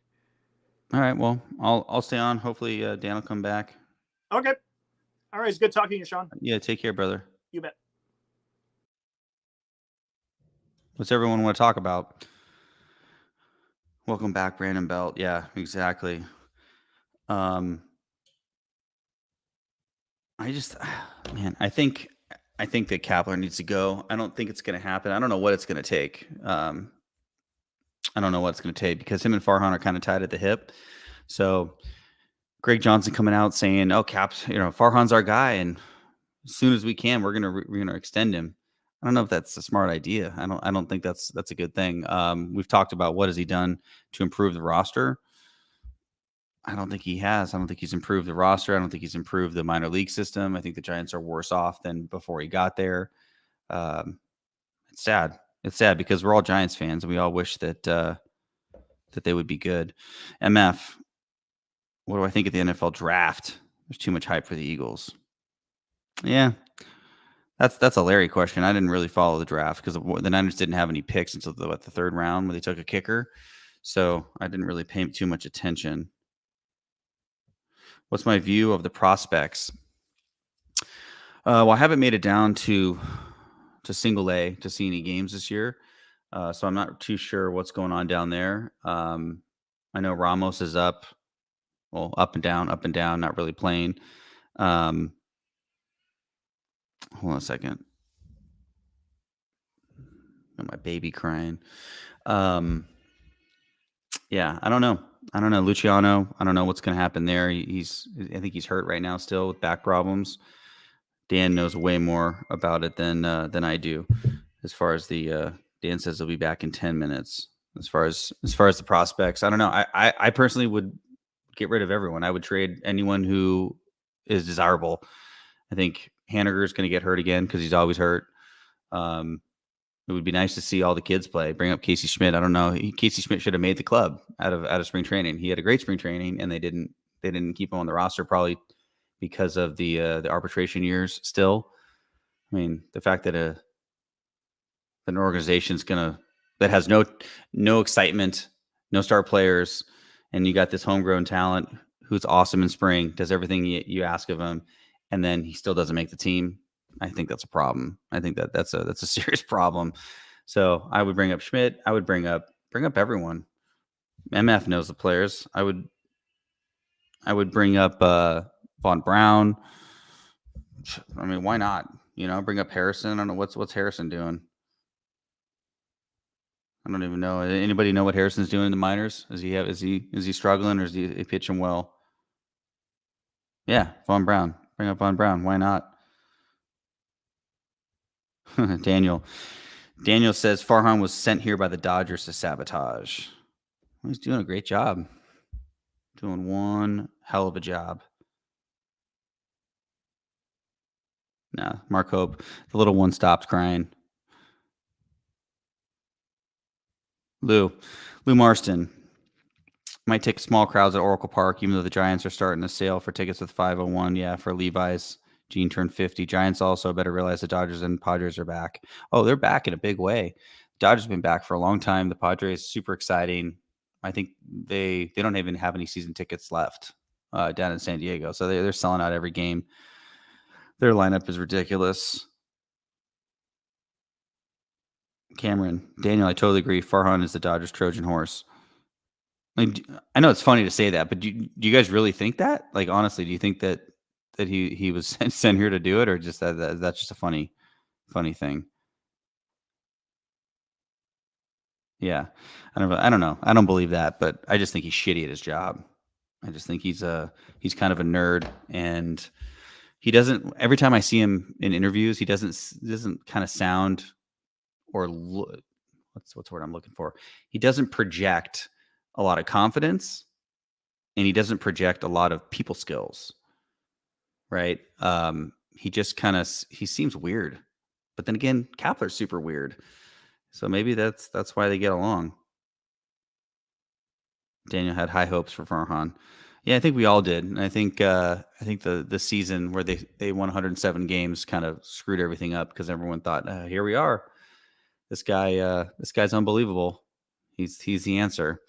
All right. Well, I'll stay on. Hopefully Dan will come back. Okay. All right. It's good talking to you, Sean. Yeah. Take care, brother. You bet. What's everyone want to talk about? Welcome back, Brandon Belt. Yeah, exactly. I think that Kapler needs to go. I don't think it's going to happen. I don't know what it's going to take. I don't know what it's going to take because him and Farhan are kind of tied at the hip. So Greg Johnson coming out saying, "Oh, Caps, Farhan's our guy, and as soon as we can, we're gonna extend him." I don't know if that's a smart idea. I don't think that's a good thing. We've talked about what has he done to improve the roster. I don't think he has. I don't think he's improved the roster. I don't think he's improved the minor league system. I think the Giants are worse off than before he got there. It's sad. It's sad because we're all Giants fans and we all wish that that they would be good. MF, what do I think of the NFL draft? There's too much hype for the Eagles. Yeah, that's a Larry question. I didn't really follow the draft because the Niners didn't have any picks until the third round when they took a kicker. So I didn't really pay too much attention. What's my view of the prospects? Well, I haven't made it down to single A to see any games this year. So I'm not too sure what's going on down there. I know Ramos is up. Well, up and down, not really playing. Hold on a second. Oh, my baby crying. Yeah, I don't know. Luciano, I don't know what's going to happen there. I think he's hurt right now still with back problems. Dan knows way more about it than I do. As far as Dan says he'll be back in 10 minutes. As far as the prospects, I don't know. I personally would get rid of everyone. I would trade anyone who is desirable. I think Haniger is going to get hurt again because he's always hurt. It would be nice to see all the kids play. Bring up Casey Schmidt. I don't know. Casey Schmidt should have made the club out of spring training. He had a great spring training, and they didn't keep him on the roster probably because of the arbitration years. Still, I mean, the fact that an organization's that has no excitement, no star players, and you got this homegrown talent who's awesome in spring, does everything you ask of him, and then he still doesn't make the team. I think that's a problem. I think that's a serious problem. So I would bring up Schmidt. I would bring up everyone. MF knows the players. I would bring up Von Brown. I mean, why not? Bring up Harrison. I don't know what's Harrison doing. I don't even know. Anybody know what Harrison's doing in the minors? Is he struggling or is he pitching well? Yeah, Von Brown. Bring up Von Brown. Why not? Daniel says Farhan was sent here by the Dodgers to sabotage. He's doing a great job. Doing one hell of a job. Nah, Mark Hope. The little one stopped crying. Lou Marston. Might take small crowds at Oracle Park, even though the Giants are starting a sale for tickets with 501. Yeah, for Levi's. Gene turned 50. Giants also better realize the Dodgers and Padres are back. Oh, they're back in a big way. Dodgers have been back for a long time. The Padres, super exciting. I think they don't even have any season tickets left. down in San Diego. So they're selling out every game. Their lineup is ridiculous. Cameron, Daniel, I totally agree. Farhan is the Dodgers Trojan horse. Like, I know it's funny to say that, but do you guys really think that? Like, honestly, do you think that he was sent here to do it, or just that's just a funny thing? Yeah, I don't know. I don't believe that, but I just think he's shitty at his job. I just think he's kind of a nerd, and he doesn't. Every time I see him in interviews, he doesn't kind of sound or what's the word I'm looking for? He doesn't project a lot of confidence, and he doesn't project a lot of people skills, right? He just kind of he seems weird, but then again, Kapler's super weird, so maybe that's why they get along. Daniel had high hopes for Farhan. Yeah, I think we all did, and I think the season where they won 107 games kind of screwed everything up because everyone thought, here we are, this guy's unbelievable. He's the answer.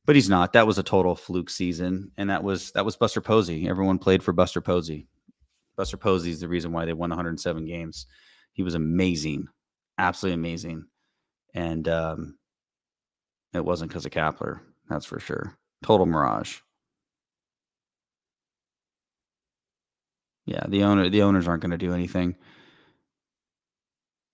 But he's not. That was a total fluke season, and that was Buster Posey. Everyone played for Buster Posey. Buster Posey is the reason why they won 107 games. He was amazing, absolutely amazing, and it wasn't because of Kapler. That's for sure. Total mirage. Yeah, the owners aren't going to do anything.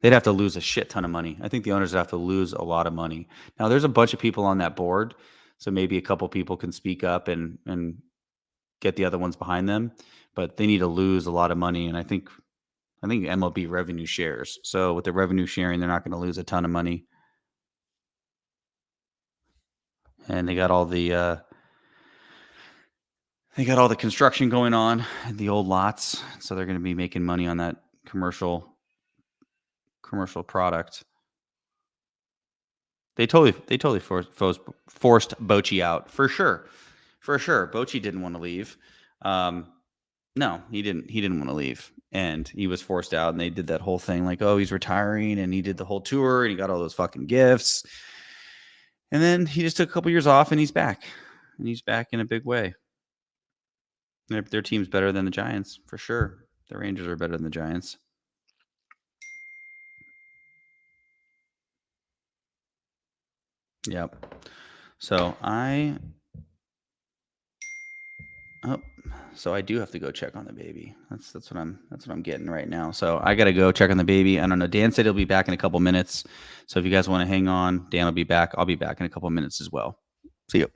They'd have to lose a shit ton of money. I think the owners would have to lose a lot of money. Now, there's a bunch of people on that board, so maybe a couple people can speak up and get the other ones behind them, but they need to lose a lot of money. And I think MLB revenue shares. So with the revenue sharing, they're not going to lose a ton of money. And they got all the construction going on in the old lots, so they're going to be making money on that commercial product. They totally forced Bochy out for sure. Bochy didn't want to leave. No, he didn't want to leave, and he was forced out. And they did that whole thing like, oh, he's retiring, and he did the whole tour, and he got all those fucking gifts. And then he just took a couple years off, and he's back, in a big way. Their team's better than the Giants for sure. The Rangers are better than the Giants. Yep. So I do have to go check on the baby. That's what I'm getting right now. So I got to go check on the baby. I don't know. Dan said he'll be back in a couple minutes. So if you guys want to hang on, Dan will be back. I'll be back in a couple minutes as well. See you.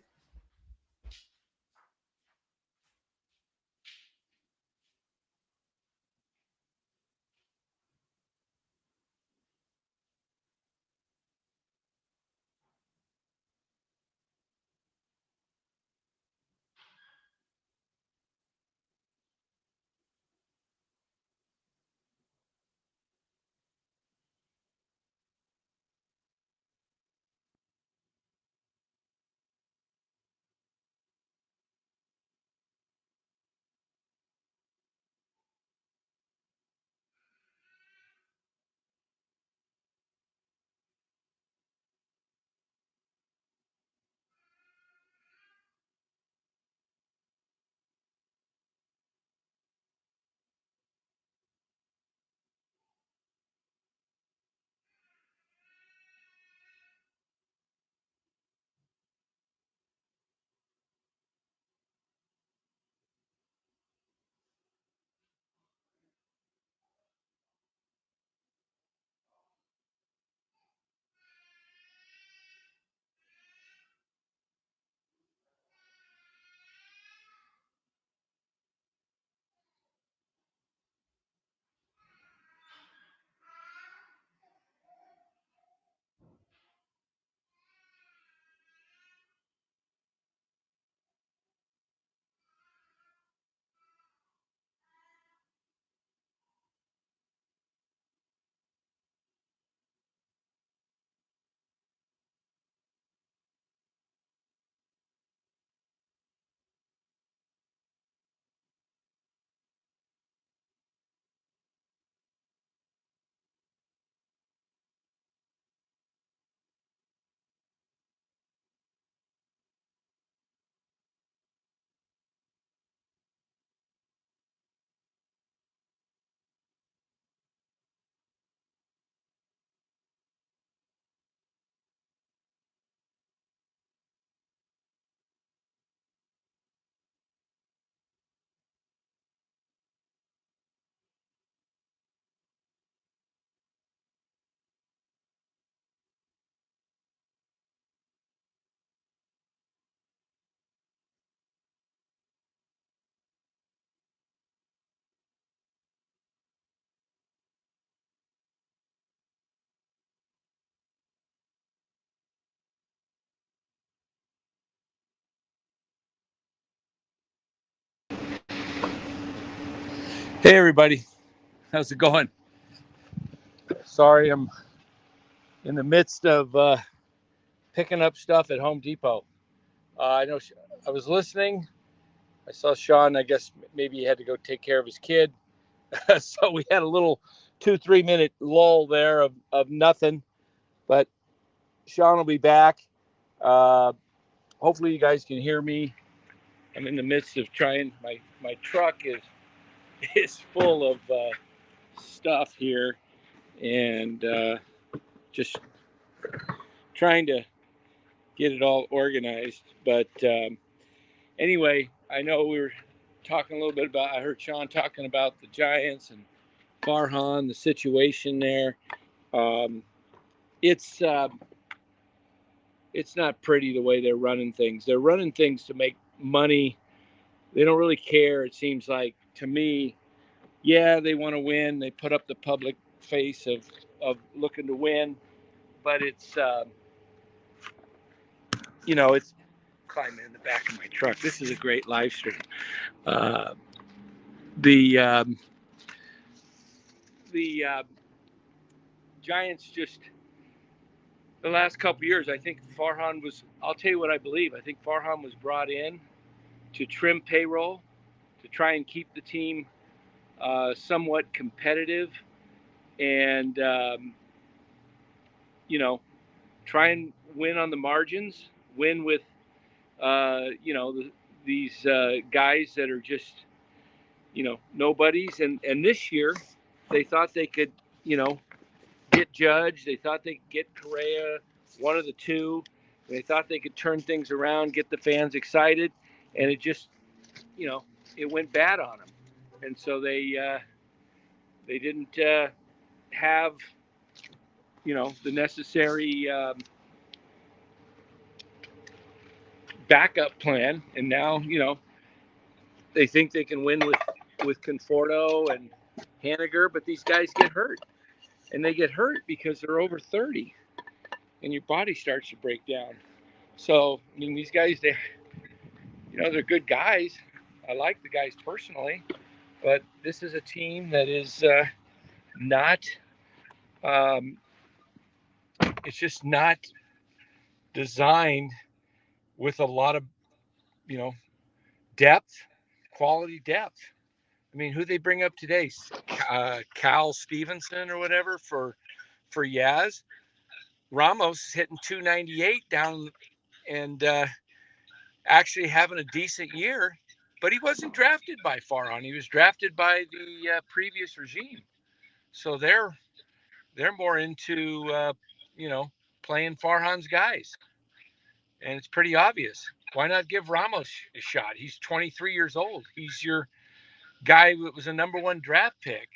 Hey everybody, how's it going? Sorry, I'm in the midst of picking up stuff at Home Depot. I know I was listening. I saw Sean. I guess maybe he had to go take care of his kid, so we had a little 2-3 minute lull there of nothing. But Sean will be back. Hopefully, you guys can hear me. I'm in the midst of trying. My truck is full of stuff here, and just trying to get it all organized. But anyway, I know we were talking a little bit about. I heard Sean talking about the Giants and Farhan, the situation there. Um, it's not pretty the way they're running things. They're running things to make money. They don't really care. It seems like to me. Yeah, they want to win. They put up the public face of looking to win, but it's it's climbing in the back of my truck. This is a great live stream. Uh, the the Giants just the last couple of years. I think Farhan was. I'll tell you what I believe. I think Farhan was brought in to trim payroll, to try and keep the team somewhat competitive, and try and win on the margins. Win with these guys that are just nobodies. And this year, they thought they could get Judge. They thought they could get Correa, one of the two. They thought they could turn things around, get the fans excited, and it just, it went bad on them. And so they didn't have, the necessary backup plan. And now, they think they can win with Conforto and Haniger, but these guys get hurt, and they get hurt because they're over 30, and your body starts to break down. So, I mean, these guys, they're good guys. I like the guys personally, but this is a team that is not, it's just not designed with a lot of, depth, quality depth. I mean, who they bring up today? Cal Stevenson or whatever for Yaz. Ramos is hitting 298 down and actually having a decent year, but he wasn't drafted by Farhan. He was drafted by the previous regime. So they're more into playing Farhan's guys, and it's pretty obvious. Why not give Ramos a shot? He's 23 years old. He's your guy that was a number one draft pick.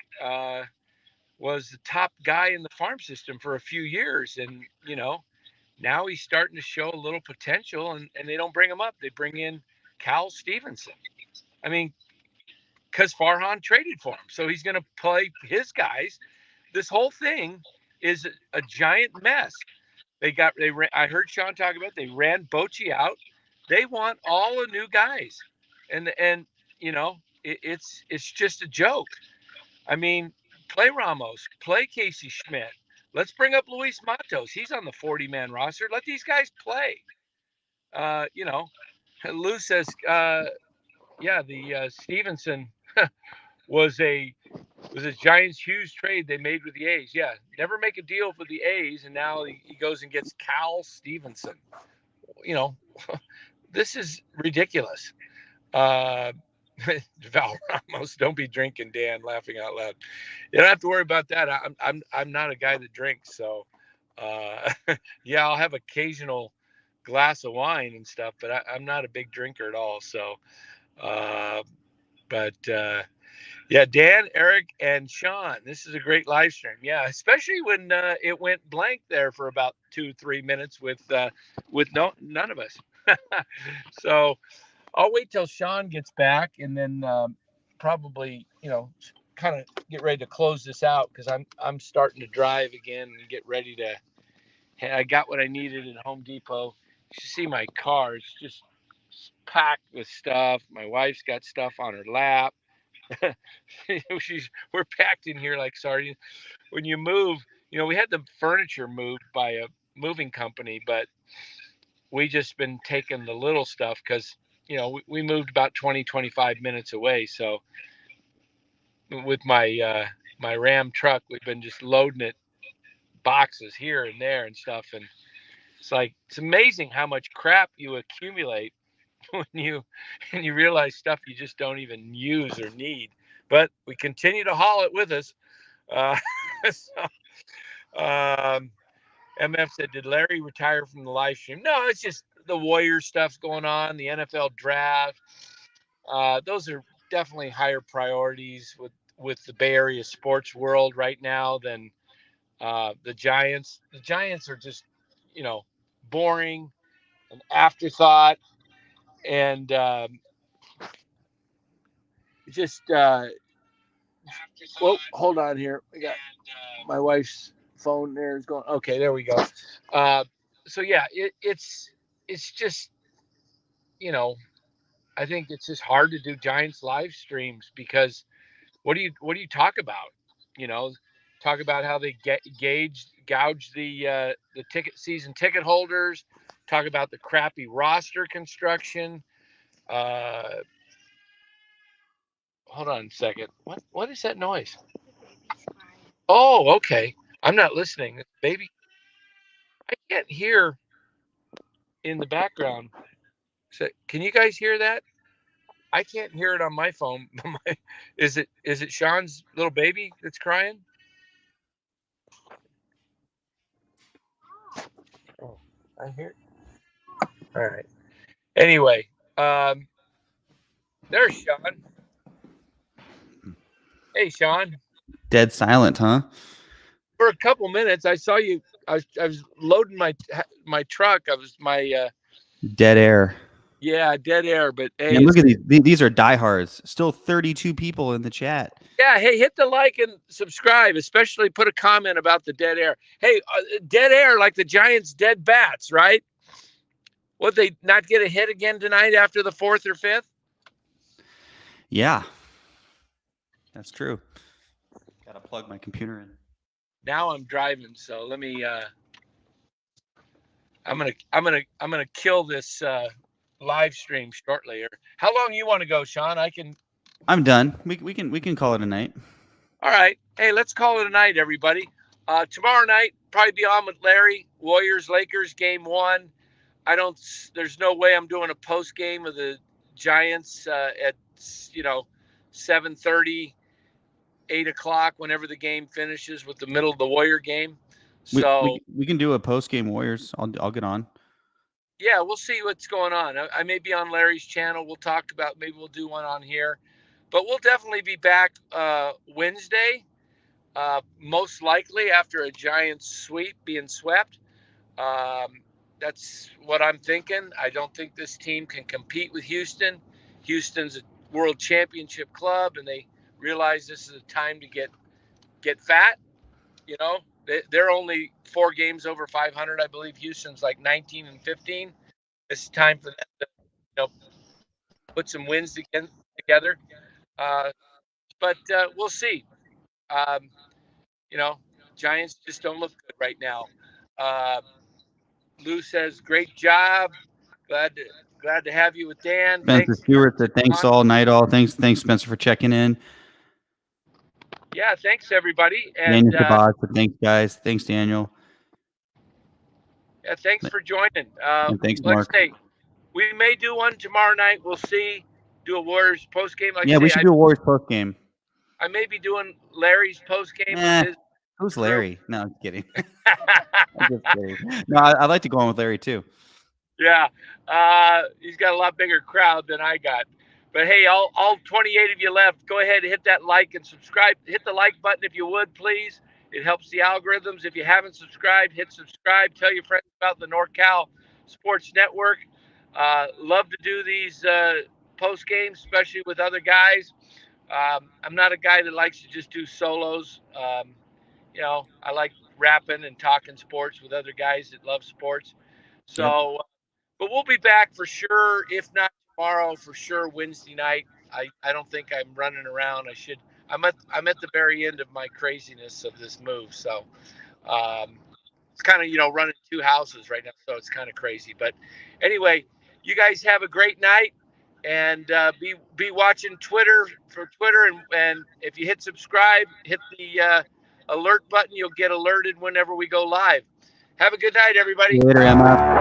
Was the top guy in the farm system for a few years, and now he's starting to show a little potential, and they don't bring him up. They bring in Cal Stevenson. I mean, because Farhan traded for him, so he's going to play his guys. This whole thing is a giant mess. I heard Sean talk about it. They ran Bochy out. They want all the new guys, and it's just a joke. I mean, play Ramos, play Casey Schmidt. Let's bring up Luis Matos. He's on the 40-man roster. Let these guys play. Lou says, the Stevenson was a Giants huge trade they made with the A's. Yeah, never make a deal for the A's, and now he goes and gets Cal Stevenson. This is ridiculous. Val Ramos, don't be drinking, Dan. Laughing out loud. You don't have to worry about that. I'm not a guy that drinks, so yeah, I'll have occasional glass of wine and stuff, but I'm not a big drinker at all. So, yeah, Dan, Eric, and Sean, this is a great live stream. Yeah, especially when it went blank there for about 2-3 minutes with none of us. So I'll wait till Sean gets back, and then probably kind of get ready to close this out, because I'm starting to drive again and get ready to. I got what I needed at Home Depot. You should see my car; it's just packed with stuff. My wife's got stuff on her lap. we're packed in here like sardines. When you move, we had the furniture moved by a moving company, but we just been taking the little stuff because, we moved about 20-25 minutes away. So with my Ram truck, we've been just loading it boxes here and there and stuff. And it's amazing how much crap you accumulate when you realize stuff you just don't even use or need. But we continue to haul it with us. MF said, did Larry retire from the live stream? No, it's just the Warriors stuff going on, the NFL draft. Those are definitely higher priorities with the Bay Area sports world right now than the Giants. The Giants are just, boring, an afterthought, and just well, hold on here. I got my wife's phone there is going. Okay, there we go. So yeah, it's just, I think it's just hard to do Giants live streams because what do you talk about? Talk about how they gouge the season ticket holders. Talk about the crappy roster construction. Hold on a second. What is that noise? Oh, okay. I'm not listening, baby. I can't hear in the background. So, can you guys hear that? I can't hear it on my phone. Is it Sean's little baby that's crying? Oh, I hear it. All right. Anyway, there's Sean. Hey, Sean. Dead silent, huh? For a couple minutes, I saw you. I was loading my truck. I was dead air. Yeah, dead air. But hey, look at these. These are diehards. Still 32 people in the chat. Yeah. Hey, hit the like and subscribe. Especially put a comment about the dead air. Hey, dead air like the Giants' dead bats, right? Would they not get a hit again tonight after the 4th or 5th? Yeah, that's true. Got to plug my computer in. Now I'm driving, so let me. I'm gonna kill this live stream shortly. How long you want to go, Sean? I'm done. We can call it a night. All right. Hey, let's call it a night, everybody. Tomorrow night, probably be on with Larry. Warriors Lakers game 1. There's no way I'm doing a post game of the Giants at 7:30, 8 o'clock, whenever the game finishes with the middle of the Warrior game. So we can do a post game Warriors. I'll get on. Yeah, we'll see what's going on. I may be on Larry's channel. We'll talk about, maybe we'll do one on here, but we'll definitely be back Wednesday, most likely after a Giants sweep, being swept. That's what I'm thinking. I don't think this team can compete with Houston. Houston's a world championship club, and they realize this is a time to get fat. They're only 4 games over 500. I believe Houston's like 19-15. It's time for them to, put some wins together. But we'll see. Giants just don't look good right now. Lou says, great job. Glad to have you with Dan. Spencer Stewart said, thanks all night all. Thanks Spencer for checking in. Yeah, thanks everybody. And Daniel Sabag said, thanks guys. Thanks Daniel. Yeah, thanks for joining. And thanks Mark. We may do one tomorrow night. We'll see. Do a Warriors post game. We should do a Warriors post game. I may be doing Larry's post game. Who's Larry? No, I'm kidding. I'm just kidding. No, I'd like to go on with Larry too. Yeah, he's got a lot bigger crowd than I got. But hey, all 28 of you left, go ahead and hit that like and subscribe. Hit the like button if you would, please. It helps the algorithms. If you haven't subscribed, hit subscribe. Tell your friends about the NorCal Sports Network. Love to do these post games, especially with other guys. I'm not a guy that likes to just do solos. I like rapping and talking sports with other guys that love sports. So, but we'll be back for sure. If not tomorrow, for sure Wednesday night. I don't think I'm running around. I'm at the very end of my craziness of this move. So it's kind of, running 2 houses right now. So it's kind of crazy. But anyway, you guys have a great night, and be watching Twitter for Twitter. And if you hit subscribe, hit the alert button, you'll get alerted whenever we go live. Have a good night, everybody. Later, Emma.